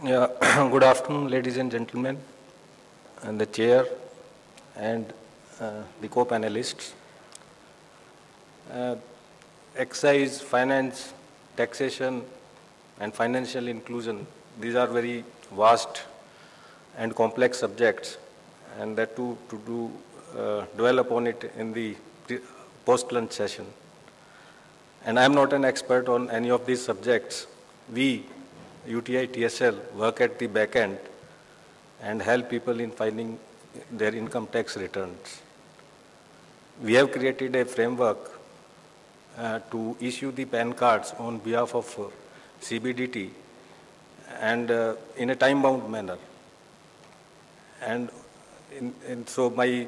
Yeah, good afternoon, ladies and gentlemen, and the chair and the co-panelists. Uh, Excise, finance, taxation, and financial inclusion, these are very vast and complex subjects, and that to dwell upon it in the post-lunch session. And I'm not an expert on any of these subjects. We, UTI TSL, work at the back end and help people in filing their income tax returns. We have created a framework to issue the PAN cards on behalf of CBDT and in a time-bound manner. And so my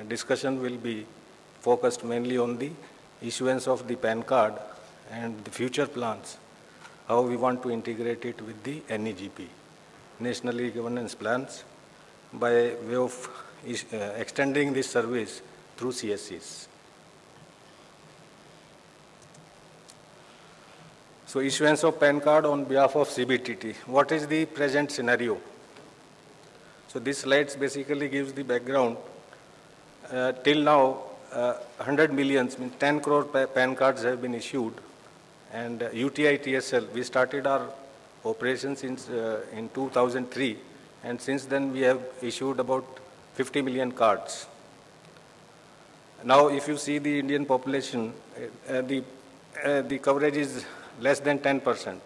discussion will be focused mainly on the issuance of the PAN card and the future plans, how we want to integrate it with the NEGP, National E-Governance Plans, by way of extending this service through CSCs. So issuance of PAN card on behalf of CBDT. What is the present scenario? So this slide basically gives the background. Till now, 100 millions, means 10 crore PAN cards have been issued. And UTI TSL, we started our operations in 2003. And since then, we have issued about 50 million cards. Now, if you see the Indian population, the coverage is less than 10%.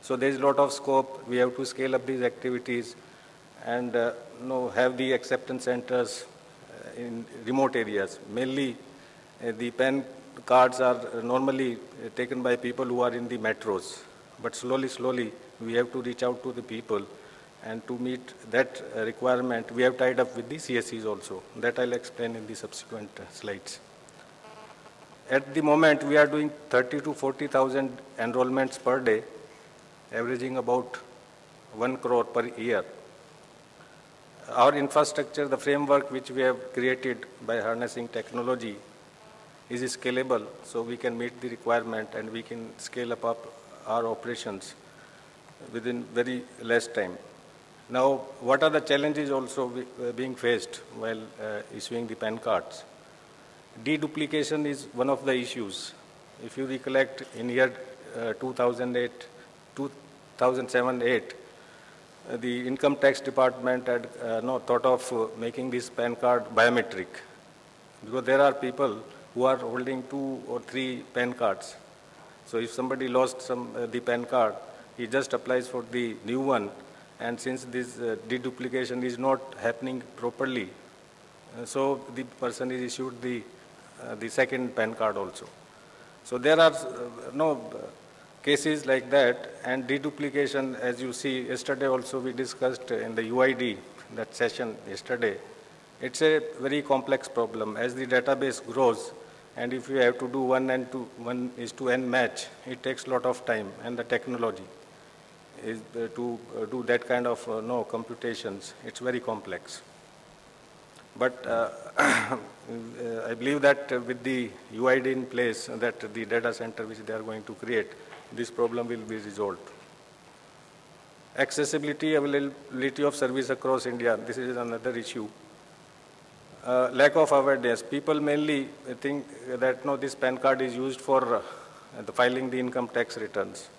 So there is a lot of scope. We have to scale up these activities and have the acceptance centers in remote areas. Mainly, the PAN cards are normally taken by people who are in the metros. But slowly, we have to reach out to the people. And to meet that requirement, we have tied up with the CSCs also. That I'll explain in the subsequent slides. At the moment, we are doing 30 to 40,000 enrollments per day, averaging about 1 crore per year. Our infrastructure, the framework which we have created by harnessing technology, is scalable, so we can meet the requirement and we can scale up our operations within very less time. Now, what are the challenges also being faced while issuing the PAN cards? Deduplication is one of the issues. If you recollect, in year 2007-8, the Income Tax Department had thought of making this PAN card biometric, because there are people who are holding 2 or 3 PAN cards. So if somebody lost the PAN card, he just applies for the new one, and since this deduplication is not happening properly, so the person is issued the second PAN card also. So there are cases like that, and deduplication, as you see, yesterday also we discussed in the UID, that session yesterday, it's a very complex problem. As the database grows, and if you have to do 1:N match, it takes a lot of time, and the technology is to do that kind of computations. It's very complex. But I believe that with the UID in place, that the data center which they are going to create, this problem will be resolved. Accessibility, availability of service across India, this is another issue. Lack of awareness. People mainly think that this PAN card is used for filing the income tax returns.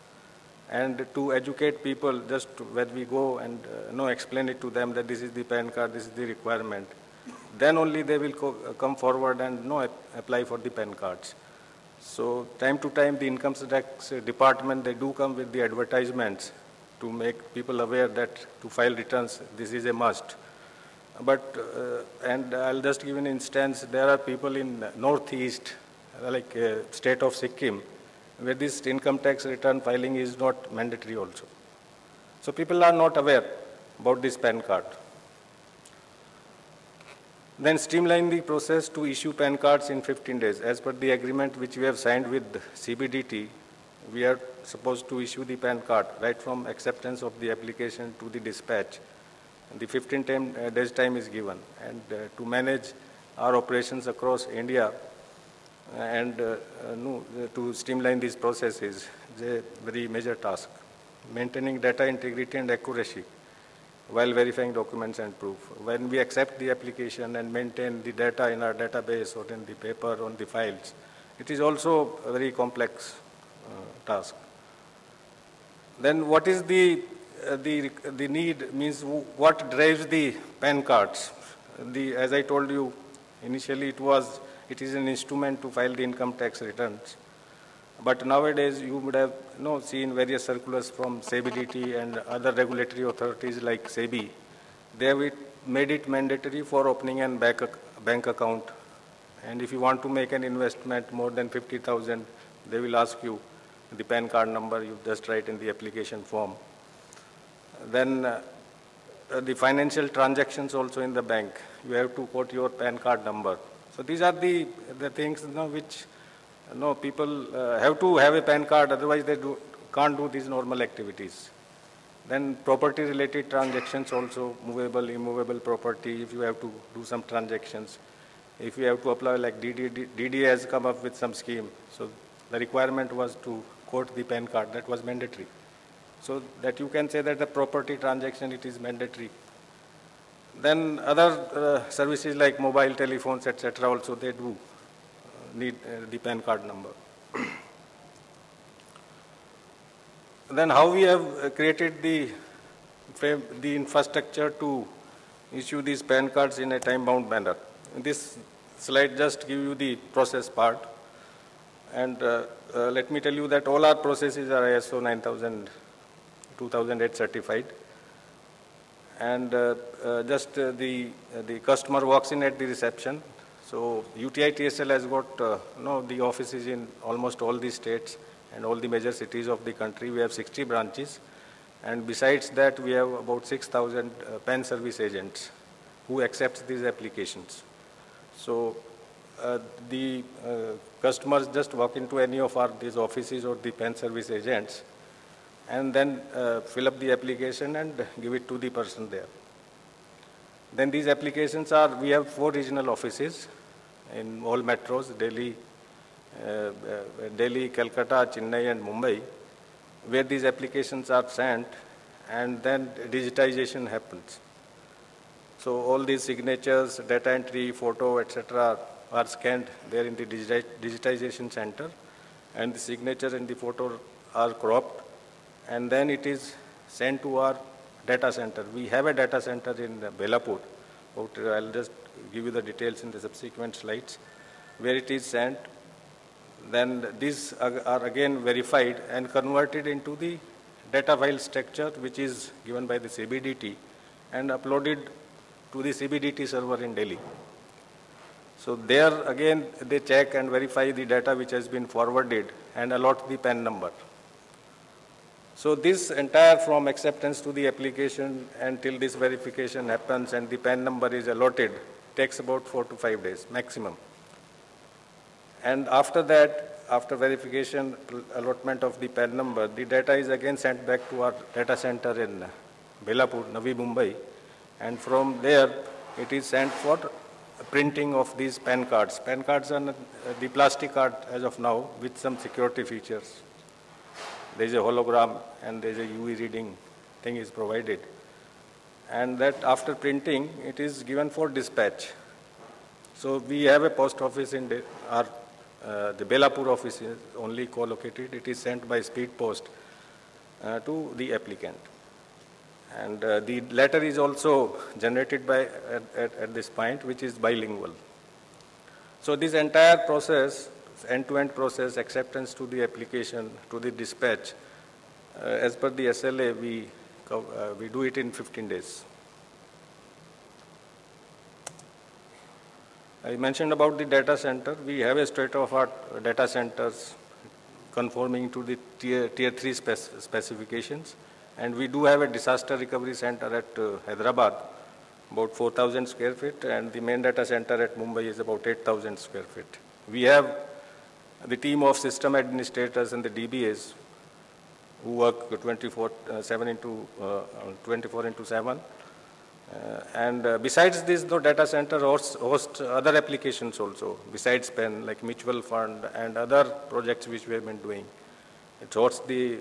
And to educate people, just when we go and explain it to them that this is the PAN card, this is the requirement, then only they will come forward and apply for the PAN cards. So time to time, the income tax department, they do come with the advertisements to make people aware that to file returns, this is a must. But, and I'll just give an instance, there are people in Northeast, like state of Sikkim, where this income tax return filing is not mandatory also. So people are not aware about this PAN card. Then streamline the process to issue PAN cards in 15 days. As per the agreement which we have signed with CBDT, we are supposed to issue the PAN card right from acceptance of the application to the dispatch. The 15 days time is given. And to manage our operations across India and to streamline these processes is a very major task. maintaining data integrity and accuracy while verifying documents and proof. When we accept the application and maintain the data in our database or in the paper on the files, it is also a very complex task. Then what is the need, means what drives the PAN cards? As I told you, initially it is an instrument to file the income tax returns. But nowadays you would have seen various circulars from SEBI and other regulatory authorities like SEBI. They have made it mandatory for opening a bank account. And if you want to make an investment more than 50,000, they will ask you the PAN card number. You just write in the application form. Then the financial transactions also in the bank, you have to quote your PAN card number. So these are the things which people have to have a PAN card, otherwise they can't do these normal activities. Then property related transactions also, movable, immovable property, if you have to do some transactions. If you have to apply, like DD has come up with some scheme. So the requirement was to quote the PAN card, that was mandatory. So that you can say that the property transaction, it is mandatory. Then other services like mobile telephones, etc. also they do need the PAN card number. Then how we have created the infrastructure to issue these PAN cards in a time-bound manner. This slide just give you the process part. And let me tell you that all our processes are ISO 2008 certified. And the customer walks in at the reception. So UTI TSL has got the offices in almost all the states and all the major cities of the country. We have 60 branches. And besides that, we have about 6,000 PAN service agents who accept these applications. So the customers just walk into any of these offices or the PAN service agents and then fill up the application and give it to the person there. Then these applications we have 4 regional offices in all metros, Delhi, Calcutta, Chennai and Mumbai, where these applications are sent and then digitization happens. So all these signatures, data entry, photo, etc. are scanned there in the digitization center, and the signature and the photo are cropped, and then it is sent to our data center. We have a data center in Belapur. I'll just give you the details in the subsequent slides, where it is sent. Then these are again verified and converted into the data file structure, which is given by the CBDT and uploaded to the CBDT server in Delhi. So there again they check and verify the data which has been forwarded and allot the PAN number. So this entire from acceptance to the application until this verification happens and the PAN number is allotted takes about 4 to 5 days maximum. And after that, after verification, allotment of the PAN number, the data is again sent back to our data center in Belapur, Navi Mumbai, and from there it is sent for printing of these PAN cards. PAN cards are the plastic card as of now with some security features. There is a hologram and there is a UV reading thing is provided. And that after printing, it is given for dispatch. So we have a post office in the Belapur office is only co-located. It is sent by speed post to the applicant. And the letter is also generated at this point, which is bilingual. So this entire process, end-to-end process, acceptance to the application, to the dispatch, as per the SLA, we do it in 15 days. I mentioned about the data center. We have a state-of-the-art data centers conforming to the tier 3 specifications. And we do have a disaster recovery center at Hyderabad, about 4,000 square feet, and the main data center at Mumbai is about 8,000 square feet. We have the team of system administrators and the DBAs who work 24 into 7. And besides this, the data center hosts other applications also, besides PAN, like mutual fund and other projects which we have been doing. It hosts the